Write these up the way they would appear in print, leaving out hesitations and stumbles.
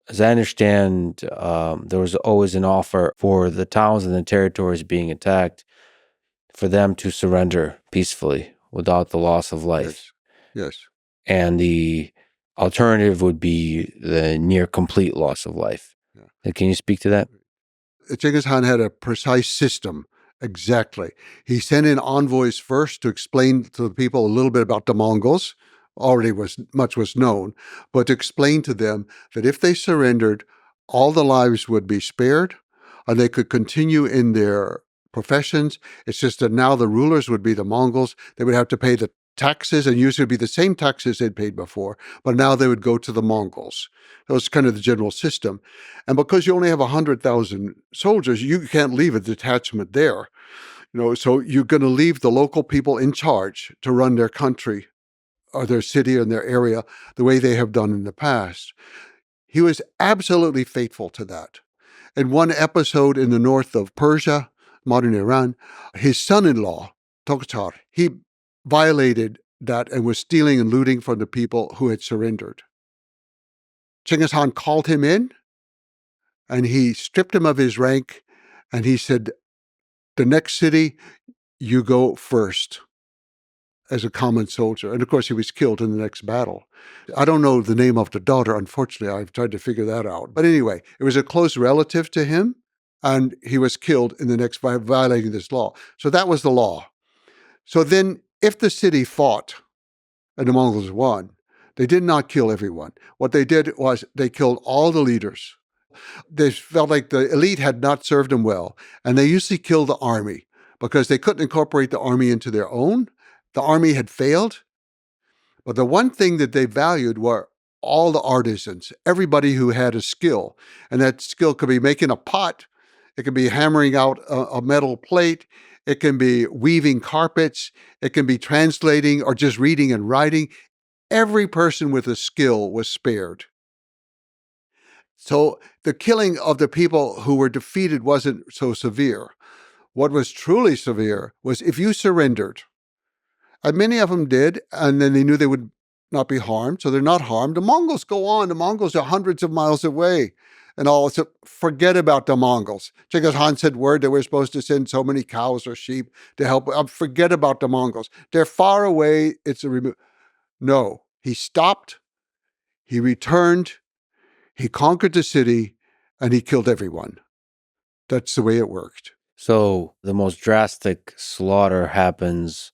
As I understand, there was always an offer for the towns and the territories being attacked for them to surrender peacefully without the loss of life. Yes. And the alternative would be the near complete loss of life. Yeah. Can you speak to that? Genghis Khan had a precise system. Exactly. He sent in envoys first to explain to the people a little bit about the Mongols. Already much was known, but to explain to them that if they surrendered, all the lives would be spared and they could continue in their professions. It's just that now the rulers would be the Mongols. They would have to pay the taxes, and usually it would be the same taxes they'd paid before, but now they would go to the Mongols. That was kind of the general system. And because you only have 100,000 soldiers, you can't leave a detachment there. So you're going to leave the local people in charge to run their country or their city and their area the way they have done in the past. He was absolutely faithful to that. In one episode in the north of Persia, modern Iran, his son-in-law, Toghtar, he violated that and was stealing and looting from the people who had surrendered. Genghis Khan called him in, and he stripped him of his rank, and he said, the next city, you go first as a common soldier. And of course, he was killed in the next battle. I don't know the name of the daughter, unfortunately. I've tried to figure that out. But anyway, it was a close relative to him, and he was killed in the next by violating this law. So that was the law. So then, if the city fought and the Mongols won, they did not kill everyone. What they did was they killed all the leaders. They felt like the elite had not served them well, and they usually killed the army because they couldn't incorporate the army into their own. The army had failed. But the one thing that they valued were all the artisans, everybody who had a skill. And that skill could be making a pot, it could be hammering out a metal plate, it can be weaving carpets, it can be translating or just reading and writing. Every person with a skill was spared. So the killing of the people who were defeated wasn't so severe. What was truly severe was if you surrendered, and many of them did, and then they knew they would not be harmed, so they're not harmed. The Mongols go on. The Mongols are hundreds of miles away. And all, so forget about the Mongols. Genghis Khan said word that we're supposed to send so many cows or sheep to help. Forget about the Mongols. They're far away. It's a remove. No, he stopped. He returned. He conquered the city, and he killed everyone. That's the way it worked. So the most drastic slaughter happens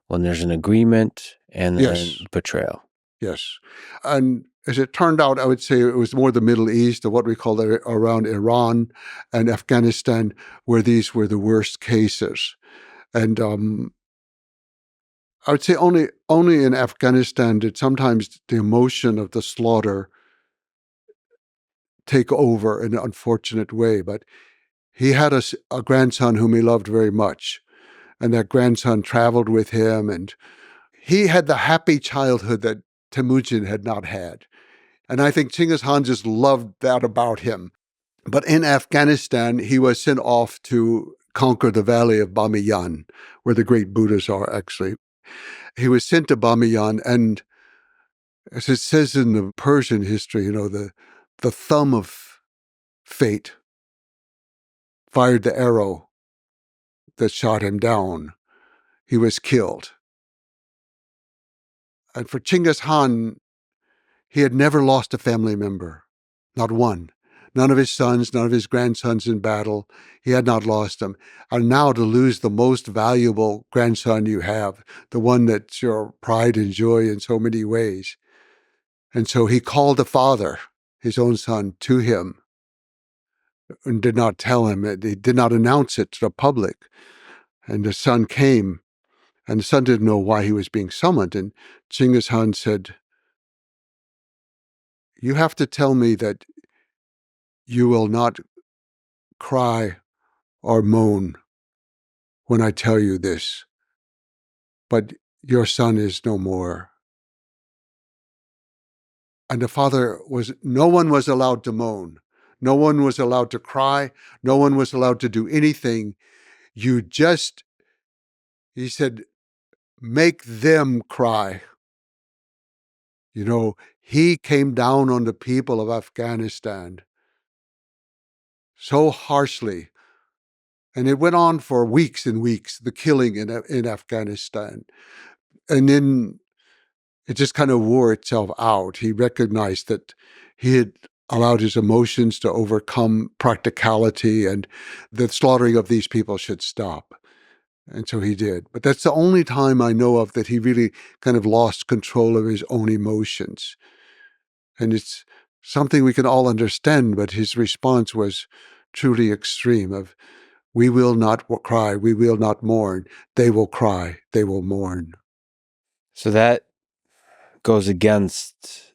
when there's an agreement and then betrayal. Yes. And as it turned out, I would say it was more the Middle East, or what we call around Iran and Afghanistan, where these were the worst cases. And I would say only in Afghanistan did sometimes the emotion of the slaughter take over in an unfortunate way. But he had a grandson whom he loved very much. And that grandson traveled with him, and he had the happy childhood that Temujin had not had. And I think Genghis Khan just loved that about him. But in Afghanistan, he was sent off to conquer the valley of Bamiyan, where the great Buddhas are, actually. He was sent to Bamiyan, and as it says in the Persian history, the thumb of fate fired the arrow that shot him down. He was killed. And for Genghis Khan, he had never lost a family member, not one. None of his sons, none of his grandsons in battle. He had not lost them. And now to lose the most valuable grandson you have, the one that's your pride and joy in so many ways. And so he called the father, his own son, to him and did not tell him. He did not announce it to the public. And the son came, and the son didn't know why he was being summoned. And Genghis Khan said, you have to tell me that you will not cry or moan when I tell you this, but your son is no more. And the father no one was allowed to moan. No one was allowed to cry. No one was allowed to do anything. He said, make them cry. He came down on the people of Afghanistan so harshly. And it went on for weeks and weeks, the killing in Afghanistan. And then it just kind of wore itself out. He recognized that he had allowed his emotions to overcome practicality, and the slaughtering of these people should stop. And so he did. But that's the only time I know of that he really kind of lost control of his own emotions. And it's something we can all understand, but his response was truly extreme of, we will not cry, we will not mourn. They will cry, they will mourn. So that goes against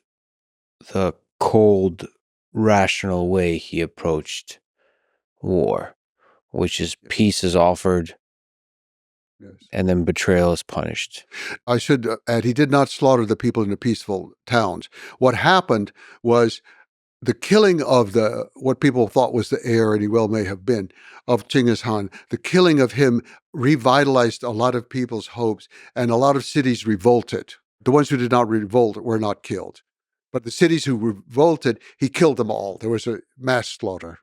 the cold, rational way he approached war, which is peace is offered, Yes. and then betrayal is punished. I should add, he did not slaughter the people in the peaceful towns. What happened was the killing of what people thought was the heir, and he well may have been, of Genghis Khan. The killing of him revitalized a lot of people's hopes, and a lot of cities revolted. The ones who did not revolt were not killed. But the cities who revolted, he killed them all. There was a mass slaughter.